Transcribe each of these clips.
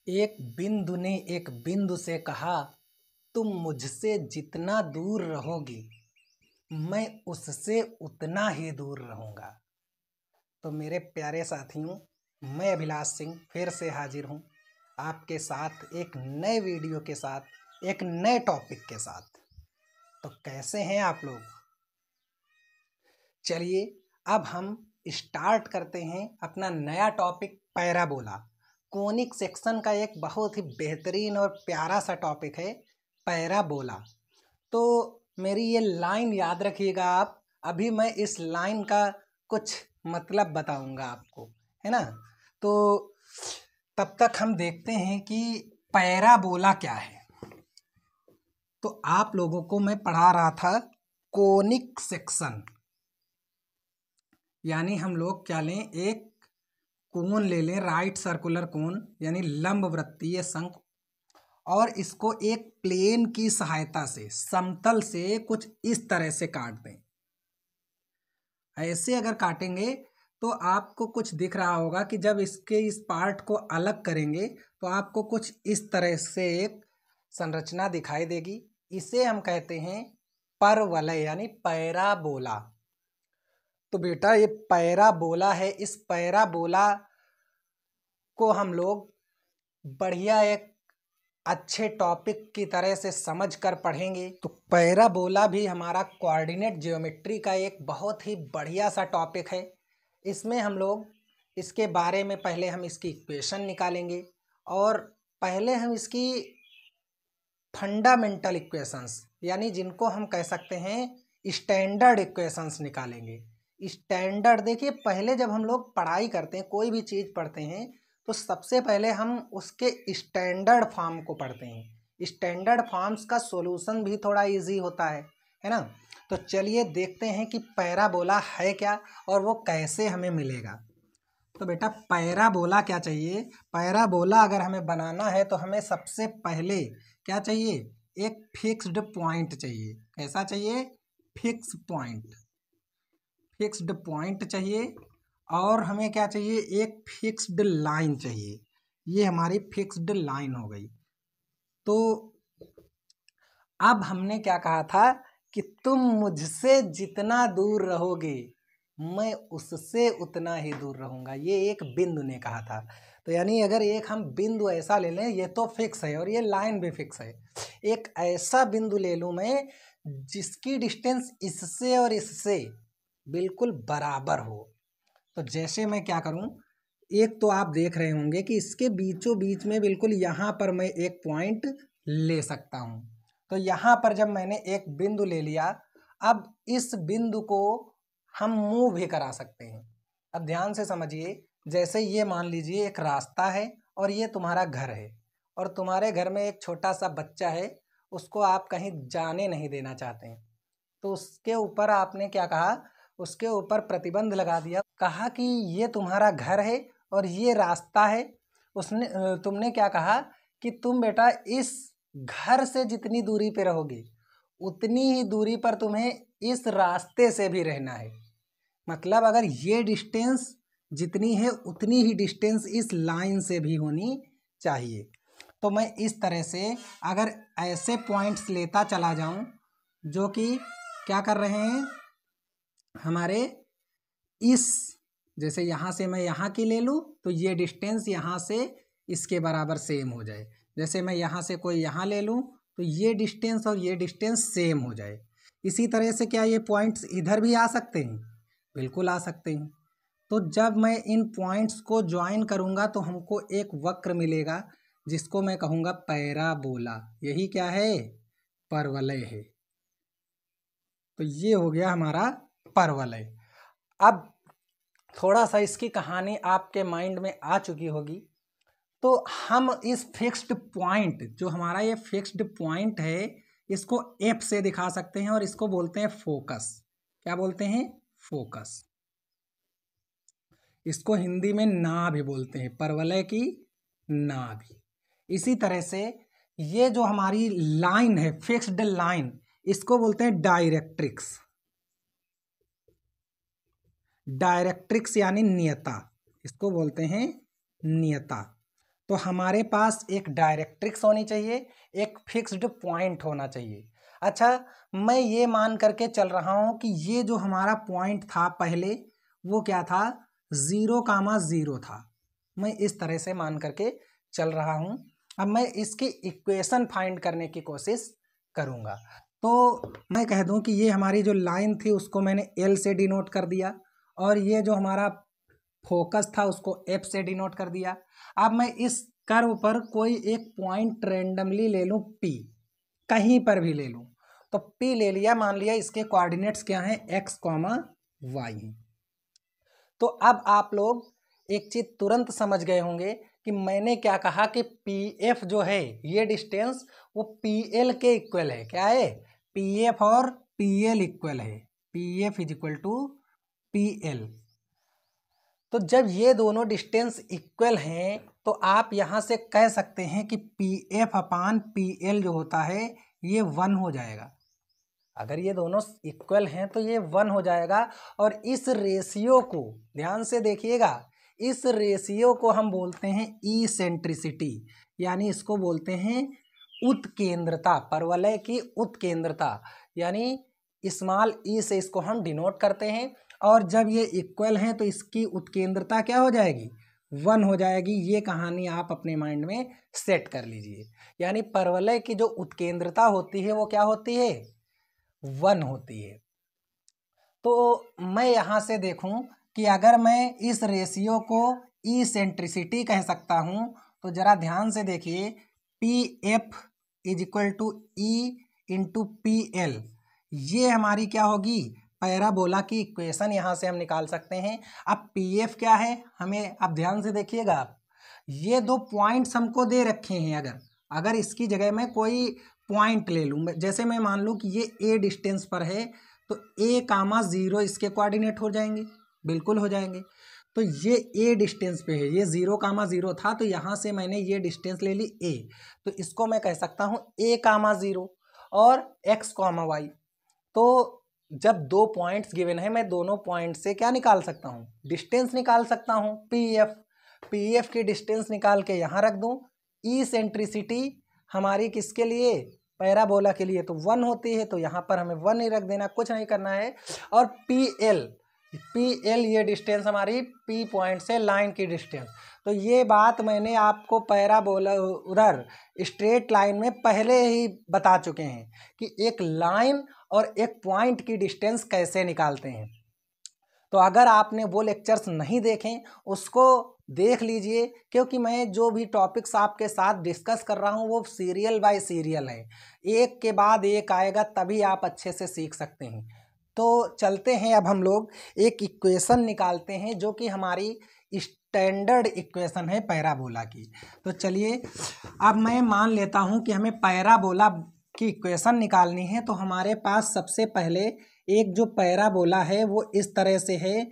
एक बिंदु ने एक बिंदु से कहा, तुम मुझसे जितना दूर रहोगी मैं उससे उतना ही दूर रहूँगा। तो मेरे प्यारे साथियों, मैं अभिलाष सिंह फिर से हाजिर हूँ आपके साथ एक नए वीडियो के साथ, एक नए टॉपिक के साथ। तो कैसे हैं आप लोग? चलिए अब हम स्टार्ट करते हैं अपना नया टॉपिक, पैराबोला। कोनिक सेक्शन का एक बहुत ही बेहतरीन और प्यारा सा टॉपिक है पैराबोला। तो मेरी ये लाइन याद रखिएगा आप। अभी मैं इस लाइन का कुछ मतलब बताऊंगा आपको, है ना। तो तब तक हम देखते हैं कि पैराबोला क्या है। तो आप लोगों को मैं पढ़ा रहा था कोनिक सेक्शन, यानी हम लोग क्या लें, एक कोन ले लें, राइट सर्कुलर कोन यानी लंबवृत्तीय शंख, और इसको एक प्लेन की सहायता से समतल से कुछ इस तरह से काट दें। ऐसे अगर काटेंगे तो आपको कुछ दिख रहा होगा कि जब इसके इस पार्ट को अलग करेंगे तो आपको कुछ इस तरह से एक संरचना दिखाई देगी। इसे हम कहते हैं परवलय यानी पैराबोला। तो बेटा ये पैराबोला है। इस पैराबोला को हम लोग बढ़िया एक अच्छे टॉपिक की तरह से समझ कर पढ़ेंगे। तो पैराबोला भी हमारा कोऑर्डिनेट ज्योमेट्री का एक बहुत ही बढ़िया सा टॉपिक है। इसमें हम लोग इसके बारे में पहले हम इसकी इक्वेशन निकालेंगे, और पहले हम इसकी फंडामेंटल इक्वेशंस यानी जिनको हम कह सकते हैं स्टैंडर्ड इक्वेशंस निकालेंगे। स्टैंडर्ड देखिए, पहले जब हम लोग पढ़ाई करते हैं, कोई भी चीज़ पढ़ते हैं, तो सबसे पहले हम उसके स्टैंडर्ड फॉर्म को पढ़ते हैं। स्टैंडर्ड फॉर्म्स का सॉल्यूशन भी थोड़ा इजी होता है ना। तो चलिए देखते हैं कि पैराबोला है क्या और वो कैसे हमें मिलेगा। तो बेटा पैराबोला क्या चाहिए? पैराबोला अगर हमें बनाना है तो हमें सबसे पहले क्या चाहिए? एक फिक्स्ड पॉइंट चाहिए। कैसा चाहिए? Fix point. फिक्स्ड पॉइंट चाहिए। और हमें क्या चाहिए? एक फिक्स्ड लाइन चाहिए। ये हमारी फिक्स्ड लाइन हो गई। तो अब हमने क्या कहा था कि तुम मुझसे जितना दूर रहोगे मैं उससे उतना ही दूर रहूँगा। ये एक बिंदु ने कहा था। तो यानी अगर एक हम बिंदु ऐसा ले लें, ये तो फिक्स है और ये लाइन भी फिक्स है। एक ऐसा बिंदु ले लूँ मैं जिसकी डिस्टेंस इससे और इससे बिल्कुल बराबर हो। तो जैसे मैं क्या करूं, एक तो आप देख रहे होंगे कि इसके बीचों बीच में बिल्कुल यहाँ पर मैं एक पॉइंट ले सकता हूं। तो यहाँ पर जब मैंने एक बिंदु ले लिया, अब इस बिंदु को हम मूव भी करा सकते हैं। अब ध्यान से समझिए, जैसे ये मान लीजिए एक रास्ता है और ये तुम्हारा घर है, और तुम्हारे घर में एक छोटा सा बच्चा है, उसको आप कहीं जाने नहीं देना चाहते हैं। तो उसके ऊपर आपने क्या कहा? उसके ऊपर प्रतिबंध लगा दिया, कहा कि ये तुम्हारा घर है और ये रास्ता है। तुमने क्या कहा कि तुम बेटा इस घर से जितनी दूरी पे रहोगे उतनी ही दूरी पर तुम्हें इस रास्ते से भी रहना है। मतलब अगर ये डिस्टेंस जितनी है उतनी ही डिस्टेंस इस लाइन से भी होनी चाहिए। तो मैं इस तरह से अगर ऐसे पॉइंट्स लेता चला जाऊं जो कि क्या कर रहे हैं हमारे इस, जैसे यहाँ से मैं यहाँ की ले लूँ तो ये डिस्टेंस यहाँ से इसके बराबर सेम हो जाए। जैसे मैं यहाँ से कोई यहाँ ले लूँ तो ये डिस्टेंस और ये डिस्टेंस सेम हो जाए। इसी तरह से क्या ये पॉइंट्स इधर भी आ सकते हैं? बिल्कुल आ सकते हैं। तो जब मैं इन पॉइंट्स को ज्वाइन करूँगा तो हमको एक वक्र मिलेगा जिसको मैं कहूँगा पैराबोला। यही क्या है? परवलय है। तो ये हो गया हमारा परवलय। अब थोड़ा सा इसकी कहानी आपके माइंड में आ चुकी होगी। तो हम इस फिक्स्ड पॉइंट, जो हमारा ये फिक्स्ड पॉइंट है, इसको एफ से दिखा सकते हैं और इसको बोलते हैं फोकस। क्या बोलते हैं? फोकस। इसको हिंदी में ना भी बोलते हैं, परवलय की ना भी। इसी तरह से ये जो हमारी लाइन है, फिक्स्ड लाइन, इसको बोलते हैं डायरेक्ट्रिक्स। डायरेक्ट्रिक्स यानी नियता, इसको बोलते हैं नियता। तो हमारे पास एक डायरेक्ट्रिक्स होनी चाहिए, एक फिक्स्ड पॉइंट होना चाहिए। अच्छा, मैं ये मान करके चल रहा हूँ कि ये जो हमारा पॉइंट था पहले वो क्या था, 0,0 था। मैं इस तरह से मान करके चल रहा हूँ। अब मैं इसकी इक्वेशन फाइंड करने की कोशिश करूँगा। तो मैं कह दूँ कि ये हमारी जो लाइन थी उसको मैंने L से डिनोट कर दिया, और ये जो हमारा फोकस था उसको F से डिनोट कर दिया। अब मैं इस कर्व पर कोई एक पॉइंट रैंडमली ले लूँ, P, कहीं पर भी ले लूँ, तो P ले लिया, मान लिया इसके कोऑर्डिनेट्स क्या हैं, x, y। तो अब आप लोग एक चीज तुरंत समझ गए होंगे कि मैंने क्या कहा कि PF जो है ये डिस्टेंस वो PL के इक्वल है। क्या है, PF और PL इक्वल है, PF is equal to PL। तो जब ये दोनों डिस्टेंस इक्वल हैं तो आप यहाँ से कह सकते हैं कि PF अपान PL जो होता है ये 1 हो जाएगा। अगर ये दोनों इक्वल हैं तो ये 1 हो जाएगा। और इस रेशियो को ध्यान से देखिएगा, इस रेशियो को हम बोलते हैं इसेंट्रिसिटी, यानी इसको बोलते हैं उत्केंद्रता, परवलय की उत्केंद्रता, यानी स्मॉल ई से इसको हम डिनोट करते हैं। और जब ये इक्वल हैं तो इसकी उत्केंद्रता क्या हो जाएगी, 1 हो जाएगी। ये कहानी आप अपने माइंड में सेट कर लीजिए। यानी परवलय की जो उत्केंद्रता होती है वो क्या होती है, 1 होती है। तो मैं यहाँ से देखूँ कि अगर मैं इस रेशियो को इसेंट्रिसिटी कह सकता हूँ तो ज़रा ध्यान से देखिए, PF is equal to e into PL, ये हमारी क्या होगी, पैराबोला की इक्वेशन यहाँ से हम निकाल सकते हैं। अब PF क्या है हमें, अब ध्यान से देखिएगा आप, ये दो पॉइंट्स हमको दे रखे हैं। अगर इसकी जगह मैं कोई पॉइंट ले लूँ, जैसे मैं मान लूँ कि ये A डिस्टेंस पर है तो A,0 इसके कोऑर्डिनेट हो जाएंगे, बिल्कुल हो जाएंगे। तो ये A डिस्टेंस पे है, ये 0,0 था, तो यहाँ से मैंने ये डिस्टेंस ले ली A, तो इसको मैं कह सकता हूँ A,0 और x, y। तो जब दो पॉइंट्स गिवन है मैं दोनों पॉइंट से क्या निकाल सकता हूँ, डिस्टेंस निकाल सकता हूँ, PF की डिस्टेंस निकाल के यहाँ रख दूँ। इसेंट्रिसिटी हमारी किसके लिए, पैराबोला के लिए, तो 1 होती है, तो यहाँ पर हमें 1 ही रख देना, कुछ नहीं करना है। और PL ये डिस्टेंस हमारी P पॉइंट से लाइन की डिस्टेंस। तो ये बात मैंने आपको पैराबोला उधर स्ट्रेट लाइन में पहले ही बता चुके हैं कि एक लाइन और एक पॉइंट की डिस्टेंस कैसे निकालते हैं। तो अगर आपने वो लेक्चर्स नहीं देखें उसको देख लीजिए, क्योंकि मैं जो भी टॉपिक्स आपके साथ डिस्कस कर रहा हूँ वो सीरियल बाय सीरियल है, एक के बाद एक आएगा, तभी आप अच्छे से सीख सकते हैं। तो चलते हैं, अब हम लोग एक इक्वेशन निकालते हैं जो कि हमारी स्टैंडर्ड इक्वेशन है पैराबोला की। तो चलिए, अब मैं मान लेता हूँ कि हमें पैराबोला की इक्वेशन निकालनी है। तो हमारे पास सबसे पहले एक जो पैराबोला है वो इस तरह से है,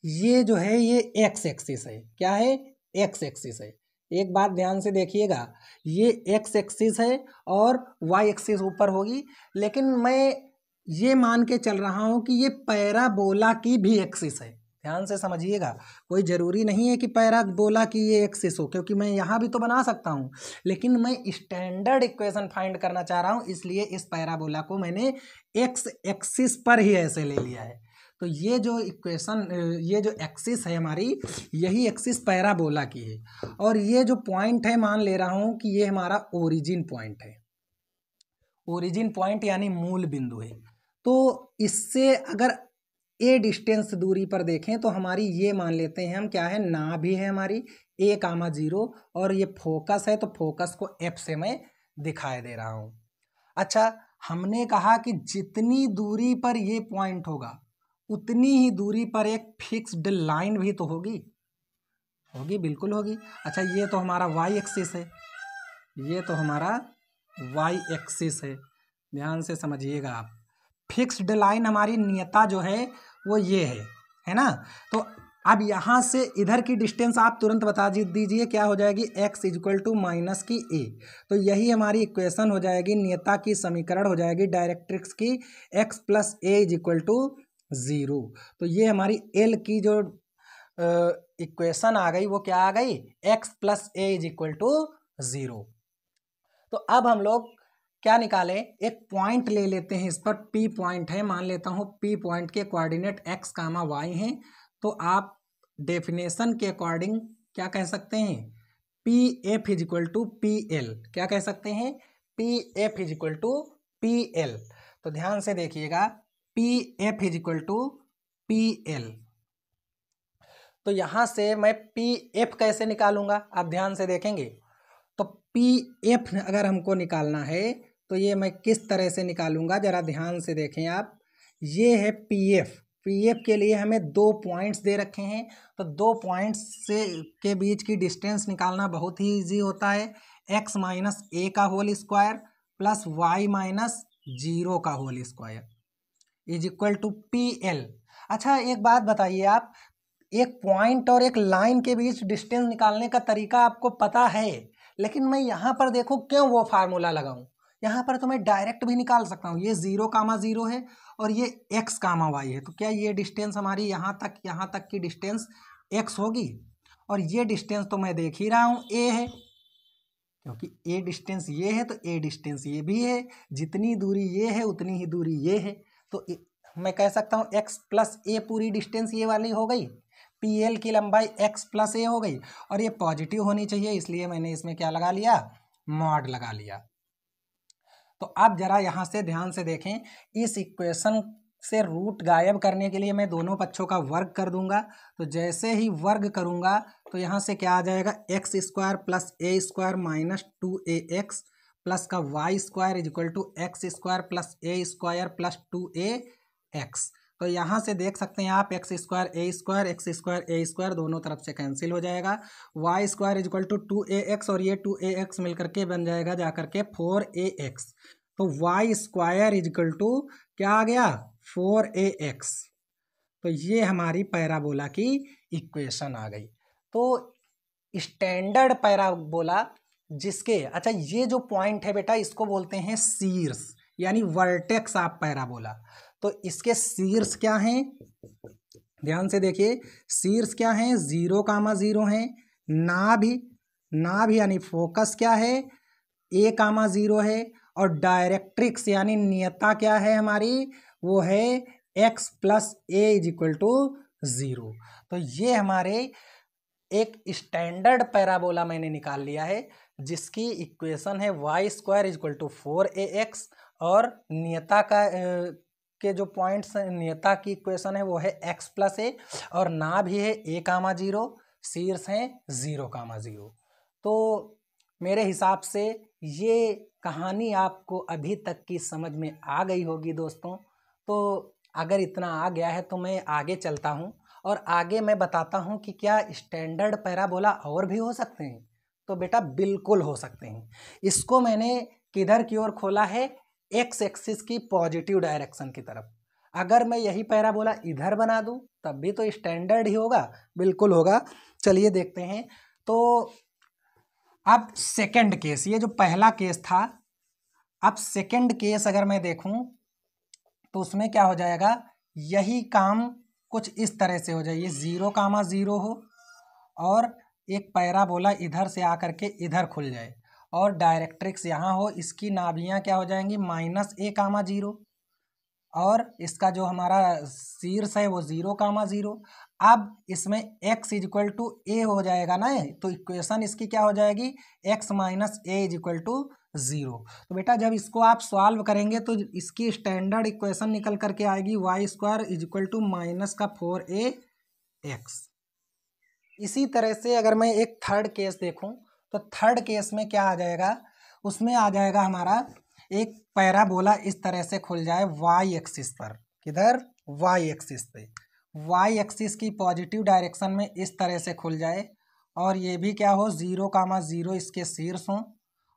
ये जो है ये एक्स एक्सिस है। क्या है, एक्स एक्सिस है। एक बात ध्यान से देखिएगा, ये एक्स एक्सिस है और वाई एक्सिस ऊपर होगी, लेकिन मैं ये मान के चल रहा हूँ कि ये पैराबोला की भी एक्सिस है। ध्यान से समझिएगा, कोई ज़रूरी नहीं है कि पैराबोला की ये एक्सिस हो, क्योंकि मैं यहाँ भी तो बना सकता हूँ, लेकिन मैं स्टैंडर्ड इक्वेशन फाइंड करना चाह रहा हूँ, इसलिए इस पैराबोला को मैंने एक्स एक्सिस पर ही ऐसे ले लिया है। तो ये जो इक्वेशन, ये जो एक्सिस है हमारी, यही एक्सिस पैराबोला की है। और ये जो पॉइंट है, मान ले रहा हूँ कि ये हमारा ओरिजिन पॉइंट है, ओरिजिन पॉइंट यानी मूल बिंदु है। तो इससे अगर ए डिस्टेंस दूरी पर देखें तो हमारी ये मान लेते हैं हम, क्या है, नाभि है हमारी A,0, और ये फोकस है, तो फोकस को F से मैं दिखाई दे रहा हूँ। अच्छा, हमने कहा कि जितनी दूरी पर ये पॉइंट होगा उतनी ही दूरी पर एक फिक्स्ड लाइन भी तो होगी, बिल्कुल होगी। अच्छा, ये तो हमारा वाई एक्सिस है, ये तो हमारा वाई एक्सिस है, ध्यान से समझिएगा आप। फिक्स्ड लाइन हमारी नियता जो है वो ये है ना। तो अब यहाँ से इधर की डिस्टेंस आप तुरंत बता दीजिए क्या हो जाएगी, x इक्वल टू माइनस की a। तो यही हमारी इक्वेशन हो जाएगी, नियता की समीकरण हो जाएगी डायरेक्ट्रिक्स की, x plus a is equal to 0। तो ये हमारी L की जो इक्वेशन आ गई वो क्या आ गई, x plus a is equal to 0। तो अब हम लोग क्या निकालें, एक पॉइंट ले लेते हैं, इस पर P पॉइंट है, मान लेता हूँ P पॉइंट के कोऑर्डिनेट x, y हैं। तो आप डेफिनेशन के अकॉर्डिंग क्या कह सकते हैं, P F is equal to P L, क्या कह सकते हैं, P F is equal to P L. तो ध्यान से देखिएगा, P F is equal to P L. तो यहाँ से मैं पी एफ कैसे निकालूंगा, आप ध्यान से देखेंगे। तो पी एफ अगर हमको निकालना है तो ये मैं किस तरह से निकालूंगा, जरा ध्यान से देखें आप। ये है पी एफ, पी एफ के लिए हमें 2 पॉइंट्स दे रखे हैं, तो 2 पॉइंट्स से के बीच की डिस्टेंस निकालना बहुत ही इजी होता है। x माइनस ए का whole square plus y minus 0 का whole square is equal to P L. अच्छा एक बात बताइए आप, एक पॉइंट और एक लाइन के बीच डिस्टेंस निकालने का तरीका आपको पता है, लेकिन मैं यहाँ पर देखो क्यों वो फार्मूला लगाऊं, यहाँ पर तो मैं डायरेक्ट भी निकाल सकता हूँ। ये 0,0 है और ये x,y है, तो क्या ये डिस्टेंस हमारी यहाँ तक की डिस्टेंस x होगी, और ये डिस्टेंस तो मैं देख ही रहा हूँ a है, क्योंकि a डिस्टेंस ये है तो a डिस्टेंस ये भी है, जितनी दूरी ये है उतनी ही दूरी ये है। तो मैं कह सकता हूँ x प्लस ए पूरी डिस्टेंस ये वाली हो गई, पी एल की लंबाई x प्लस ए हो गई, और ये पॉजिटिव होनी चाहिए, इसलिए मैंने इसमें क्या लगा लिया, मॉड लगा लिया। तो अब जरा यहाँ से ध्यान से देखें, इस इक्वेशन से रूट गायब करने के लिए मैं दोनों पक्षों का वर्ग कर दूंगा। तो जैसे ही वर्ग करूंगा तो यहाँ से क्या आ जाएगा, x square plus a square minus 2ax plus का y square is equal to x square plus a square plus 2ax। तो यहाँ से देख सकते हैं आप, एक्स स्क्वायर ए स्क्वायर दोनों तरफ से कैंसिल हो जाएगा, y square is equal to 2ax और ये 2ax मिलकर के बन जाएगा जा करके 4ax। तो y square is equal to क्या आ गया, 4ax। तो ये हमारी पैराबोला की इक्वेशन आ गई। तो स्टैंडर्ड पैराबोला जिसके, अच्छा ये जो पॉइंट है बेटा इसको बोलते हैं शीर्ष, यानी वर्टेक्स ऑफ पैराबोला। तो इसके शीर्ष क्या हैं, ध्यान से देखिए, शीर्ष क्या है, 0,0 है, नाभि यानी फोकस क्या है, a,0 है, और डायरेक्ट्रिक्स यानी नियता क्या है हमारी, वो है x plus a is equal to 0। तो ये हमारे एक स्टैंडर्ड पैराबोला मैंने निकाल लिया है, जिसकी इक्वेशन है y square is equal to 4ax, और नियता का के जो पॉइंट्स नियता की इक्वेशन है वो है x प्लस ए, और नाभि है a,0, शीर्ष है 0,0। तो मेरे हिसाब से ये कहानी आपको अभी तक की समझ में आ गई होगी दोस्तों। तो अगर इतना आ गया है तो मैं आगे चलता हूँ और आगे मैं बताता हूँ कि क्या स्टैंडर्ड पैराबोला और भी हो सकते हैं। तो बेटा बिल्कुल हो सकते हैं। इसको मैंने किधर की ओर खोला है, एक्स एक्सिस की पॉजिटिव डायरेक्शन की तरफ। अगर मैं यही पैराबोला इधर बना दूं तब भी तो स्टैंडर्ड ही होगा, बिल्कुल होगा। चलिए देखते हैं। तो अब सेकंड केस, ये जो पहला केस था, अब सेकंड केस अगर मैं देखूं तो उसमें क्या हो जाएगा, यही काम कुछ इस तरह से हो जाए, ये 0,0 हो और एक पैराबोला इधर से आकर के इधर खुल जाए और डायरेक्ट्रिक्स यहाँ हो, इसकी नाभियाँ क्या हो जाएंगी, -a,0, और इसका जो हमारा शीर्ष है वो 0,0। अब इसमें x इज इक्वल टू ए हो जाएगा ना, तो इक्वेशन इसकी क्या हो जाएगी, x minus a is equal to 0। तो बेटा जब इसको आप सॉल्व करेंगे तो इसकी स्टैंडर्ड इक्वेशन निकल करके आएगी y square is equal to minus का 4ax। इसी तरह से अगर मैं एक थर्ड केस देखूं तो थर्ड केस में क्या आ जाएगा, उसमें आ जाएगा हमारा एक पैराबोला इस तरह से खुल जाए वाई एक्सिस पर, किधर, वाई एक्सिस पे, वाई एक्सिस की पॉजिटिव डायरेक्शन में इस तरह से खुल जाए, और ये भी क्या हो, 0,0 इसके शीर्ष हों,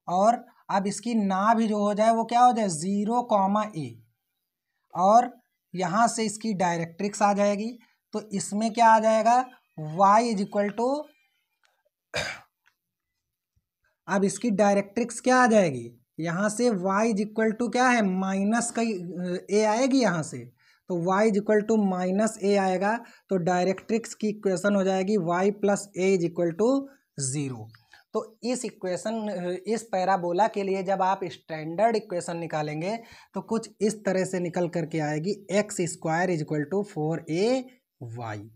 और अब इसकी नाभि जो हो जाए वो क्या हो जाए, 0,a, और यहाँ से इसकी डायरेक्ट्रिक्स आ जाएगी। तो इसमें क्या आ जाएगा, y इज इक्वल टू, अब इसकी डायरेक्ट्रिक्स क्या आ जाएगी, यहाँ से y इज इक्वल टू क्या है, माइनस का a आएगी यहाँ से, तो y is equal to minus a आएगा, तो डायरेक्ट्रिक्स की इक्वेशन हो जाएगी y plus a is equal to 0। तो इस इक्वेशन, इस पैराबोला के लिए जब आप स्टैंडर्ड इक्वेशन निकालेंगे तो कुछ इस तरह से निकल करके आएगी, x square is equal to 4ay।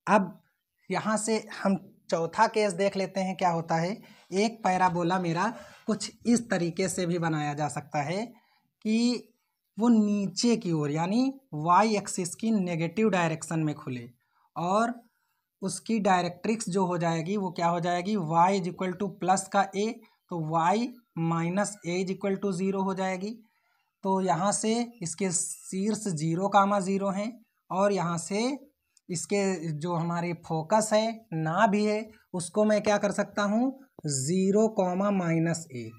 अब यहाँ से हम चौथा केस देख लेते हैं क्या होता है। एक पैराबोला मेरा कुछ इस तरीके से भी बनाया जा सकता है कि वो नीचे की ओर यानी वाई एक्सिस की नेगेटिव डायरेक्शन में खुले और उसकी डायरेक्ट्रिक्स जो हो जाएगी वो क्या हो जाएगी, y is equal to plus का a, तो y minus a is equal to 0 हो जाएगी। तो यहाँ से इसके शीर्ष 0,0 हैं और यहाँ से इसके जो हमारी फोकस है ना भी है उसको मैं क्या कर सकता हूँ 0,-a।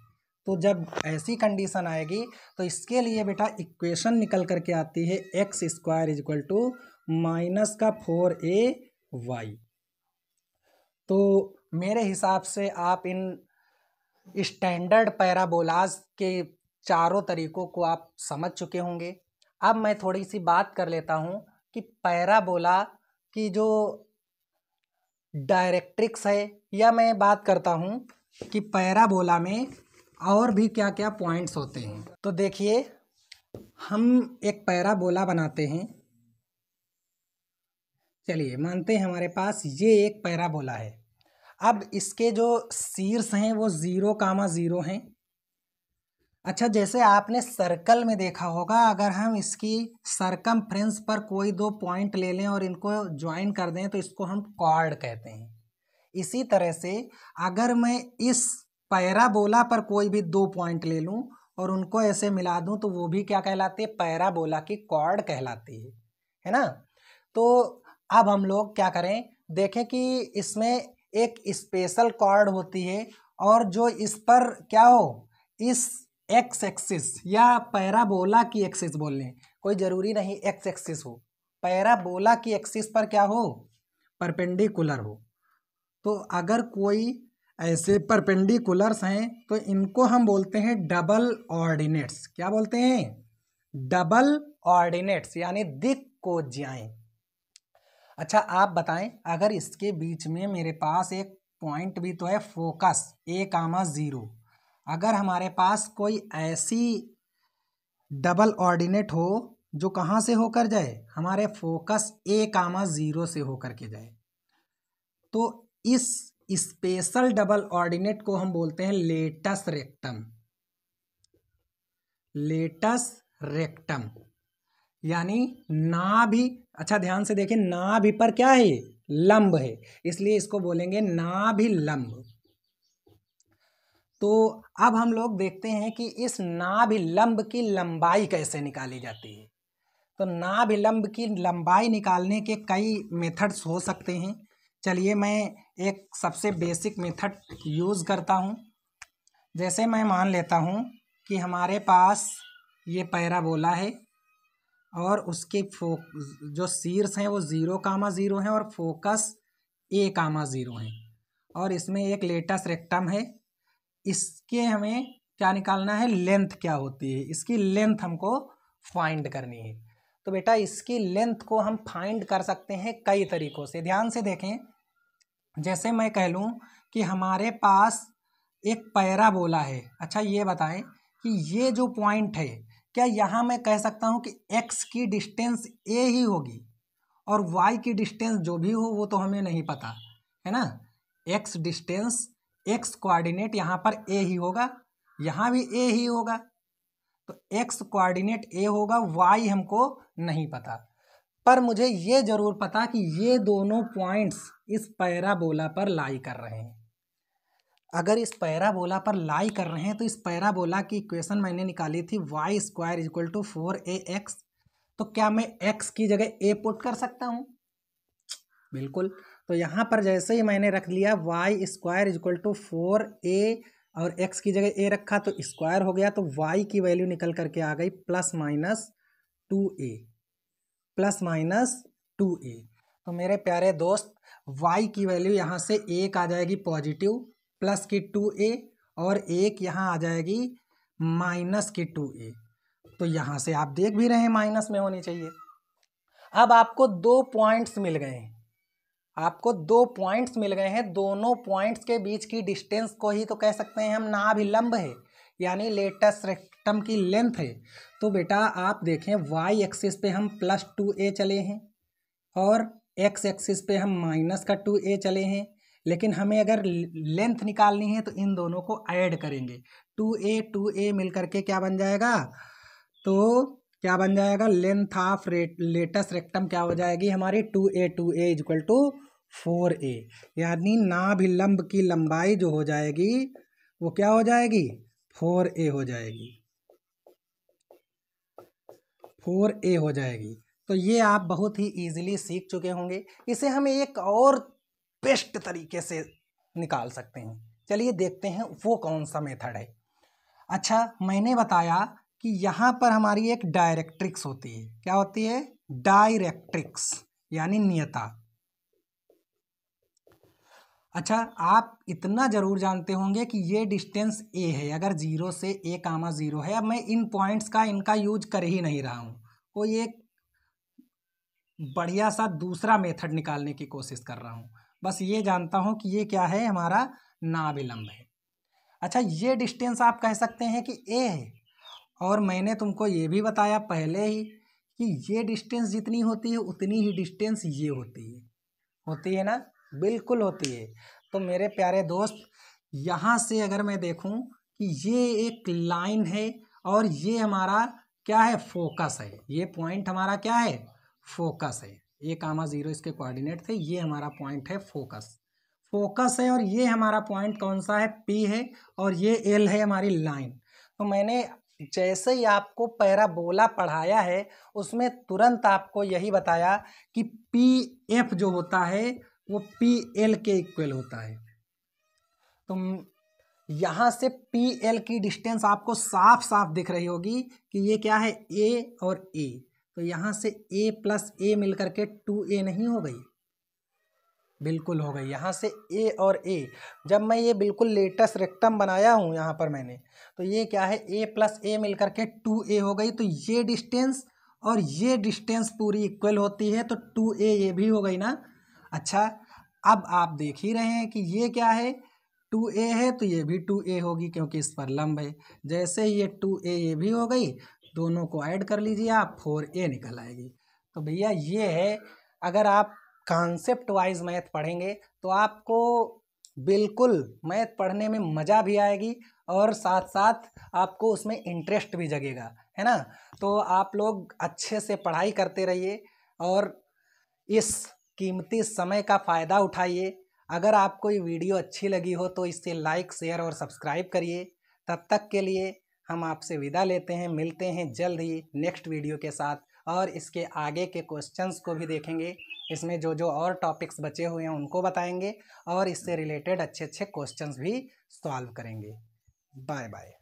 तो जब ऐसी कंडीशन आएगी तो इसके लिए बेटा इक्वेशन निकल करके आती है x square is equal to minus का 4ay। तो मेरे हिसाब से आप इन स्टैंडर्ड पैराबोलाज के चारों तरीकों को आप समझ चुके होंगे। अब मैं थोड़ी सी बात कर लेता हूँ कि पैराबोला की जो डायरेक्ट्रिक्स है, या मैं बात करता हूँ कि पैराबोला में और भी क्या क्या पॉइंट्स होते हैं। तो देखिए, हम एक पैराबोला बनाते हैं। चलिए मानते हैं हमारे पास ये एक पैराबोला है। अब इसके जो शीर्ष हैं वो 0,0 हैं। अच्छा, जैसे आपने सर्कल में देखा होगा, अगर हम इसकी सरकमफ्रेंस पर कोई दो पॉइंट ले लें और इनको ज्वाइन कर दें तो इसको हम कॉर्ड कहते हैं। इसी तरह से अगर मैं इस पैराबोला पर कोई भी दो पॉइंट ले लूं और उनको ऐसे मिला दूं तो वो भी क्या कहलाती है, पैराबोला की कॉर्ड कहलाती है ना। तो अब हम लोग क्या करें, देखें कि इसमें एक स्पेशल कॉर्ड होती है और जो इस पर क्या हो, इस एक्स एक्सिस या पैराबोला की एक्सिस बोल लें, कोई ज़रूरी नहीं एक्स एक्सिस हो, पैराबोला की एक्सिस पर क्या हो, परपेंडिकुलर हो। तो अगर कोई ऐसे परपेंडिकुलर्स हैं तो इनको हम बोलते हैं डबल ऑर्डिनेट्स। क्या बोलते हैं, डबल ऑर्डिनेट्स, यानी दिक् को ज्याएं। अच्छा आप बताएं, अगर इसके बीच में मेरे पास एक पॉइंट भी तो है फोकस a,0, अगर हमारे पास कोई ऐसी डबल ऑर्डिनेट हो जो कहाँ से होकर जाए, हमारे फोकस a,0 से होकर के जाए, तो इस स्पेशल डबल ऑर्डिनेट को हम बोलते हैं लेटस रेक्टम। लेटस रेक्टम यानी नाभि। अच्छा ध्यान से देखें, नाभि पर क्या है, लंब है, इसलिए इसको बोलेंगे नाभि लंब। तो अब हम लोग देखते हैं कि इस नाभि लंब की लंबाई कैसे निकाली जाती है। तो नाभि लंब की लंबाई निकालने के कई मेथड्स हो सकते हैं। चलिए मैं एक सबसे बेसिक मेथड यूज़ करता हूँ। जैसे मैं मान लेता हूँ कि हमारे पास ये पैराबोला है और उसके जो शीर्ष हैं वो 0,0 हैं और फोकस a,0 है और इसमें एक लेटस रेक्टम है। इसके हमें क्या निकालना है, लेंथ क्या होती है, इसकी लेंथ हमको फाइंड करनी है। तो बेटा इसकी लेंथ को हम फाइंड कर सकते हैं कई तरीकों से। ध्यान से देखें, जैसे मैं कह लूँ कि हमारे पास एक पैराबोला है। अच्छा ये बताएं कि ये जो पॉइंट है, क्या यहाँ मैं कह सकता हूँ कि x की डिस्टेंस a ही होगी और y की डिस्टेंस जो भी हो वो तो हमें नहीं पता है ना। x डिस्टेंस, x कोऑर्डिनेट यहाँ पर a ही होगा, यहाँ भी a ही होगा, तो x कोऑर्डिनेट a होगा, y हमको नहीं पता। पर मुझे ये जरूर पता कि ये दोनों पॉइंट्स इस पैराबोला पर लाई कर रहे हैं। अगर इस पैराबोला पर लाई कर रहे हैं तो इस पैराबोला की इक्वेशन मैंने निकाली थी y square is equal to 4ax। तो क्या मैं x की जगह a पुट कर सकता हूँ? बिल्कुल। तो यहाँ पर जैसे ही मैंने रख लिया y square is equal to 4a और x की जगह a रखा तो स्क्वायर हो गया, तो y की वैल्यू निकल करके आ गई +-2a, +-2a। तो मेरे प्यारे दोस्त, y की वैल्यू यहाँ से एक आ जाएगी पॉजिटिव प्लस की 2a और एक यहाँ आ जाएगी माइनस की 2a। तो यहाँ से आप देख भी रहे हैं माइनस में होनी चाहिए। अब आपको 2 पॉइंट्स मिल गए हैं, आपको 2 पॉइंट्स मिल गए हैं, दोनों पॉइंट्स के बीच की डिस्टेंस को ही तो कह सकते हैं हम नाभिलंब है, यानी लेटस रेक्टम की लेंथ है। तो बेटा आप देखें वाई एक्सिस पे हम +2a चले हैं और एक्स एक्सिस पे हम -2a चले हैं, लेकिन हमें अगर लेंथ निकालनी है तो इन दोनों को ऐड करेंगे। 2a मिल करके क्या बन जाएगा, तो क्या बन जाएगा, लेंथ ऑफ लेटस रेक्टम क्या हो जाएगी हमारी 2a इक्वल टू 4a, यानी नाभिलंब की लंबाई जो हो जाएगी वो क्या हो जाएगी, 4a हो जाएगी, 4a हो जाएगी। तो ये आप बहुत ही इजीली सीख चुके होंगे। इसे हम एक और बेस्ट तरीके से निकाल सकते हैं। चलिए देखते हैं वो कौन सा मेथड है। अच्छा, मैंने बताया कि यहाँ पर हमारी एक डायरेक्ट्रिक्स होती है। क्या होती है, डायरेक्ट्रिक्स यानी नियता। अच्छा, आप इतना जरूर जानते होंगे कि ये डिस्टेंस a है, अगर 0 से a, 0 है। अब मैं इन पॉइंट्स का इनका यूज कर ही नहीं रहा हूँ, कोई एक बढ़िया सा दूसरा मेथड निकालने की कोशिश कर रहा हूँ। बस ये जानता हूँ कि ये क्या है, हमारा नाभिलंब है। अच्छा, ये डिस्टेंस आप कह सकते हैं कि a है, और मैंने तुमको ये भी बताया पहले ही कि ये डिस्टेंस जितनी होती है उतनी ही डिस्टेंस ये होती है ना, बिल्कुल होती है। तो मेरे प्यारे दोस्त, यहाँ से अगर मैं देखूँ कि ये एक लाइन है और ये हमारा क्या है, फोकस है। ये पॉइंट हमारा क्या है, फोकस है। a, 0 इसके कोऑर्डिनेट थे, ये हमारा पॉइंट है फोकस है। और ये हमारा पॉइंट कौन सा है, P है, और ये L है हमारी लाइन। तो मैंने जैसे ही आपको पैराबोला पढ़ाया है उसमें तुरंत आपको यही बताया कि PF जो होता है वो PL के इक्वल होता है। तो यहाँ से PL की डिस्टेंस आपको साफ साफ दिख रही होगी कि ये क्या है, A और A। तो यहाँ से A + A मिल करके 2A नहीं हो गई, बिल्कुल हो गई। यहाँ से A और A, जब मैं ये बिल्कुल लेटेस्ट रेक्टम बनाया हूँ यहाँ पर मैंने, तो ये क्या है, A + A मिल करके 2A हो गई। तो ये डिस्टेंस और ये डिस्टेंस पूरी इक्वल होती है, तो 2A ये भी हो गई ना। अच्छा, अब आप देख ही रहे हैं कि ये क्या है, 2A है, तो ये भी 2A होगी क्योंकि इस पर लंब है। जैसे ये 2A ये भी हो गई, दोनों को ऐड कर लीजिए आप, 4A निकल आएगी। तो भैया ये है, अगर आप कॉन्सेप्ट वाइज मैथ पढ़ेंगे तो आपको बिल्कुल मैथ पढ़ने में मज़ा भी आएगी और साथ साथ आपको उसमें इंटरेस्ट भी जगेगा, है ना। तो आप लोग अच्छे से पढ़ाई करते रहिए और इस कीमती समय का फ़ायदा उठाइए। अगर आपको ये वीडियो अच्छी लगी हो तो इसे लाइक, शेयर और सब्सक्राइब करिए। तब तक के लिए हम आपसे विदा लेते हैं, मिलते हैं जल्द ही नेक्स्ट वीडियो के साथ, और इसके आगे के क्वेश्चंस को भी देखेंगे। इसमें जो जो और टॉपिक्स बचे हुए हैं उनको बताएंगे और इससे रिलेटेड अच्छे अच्छे क्वेश्चंस भी सॉल्व करेंगे। Bye bye.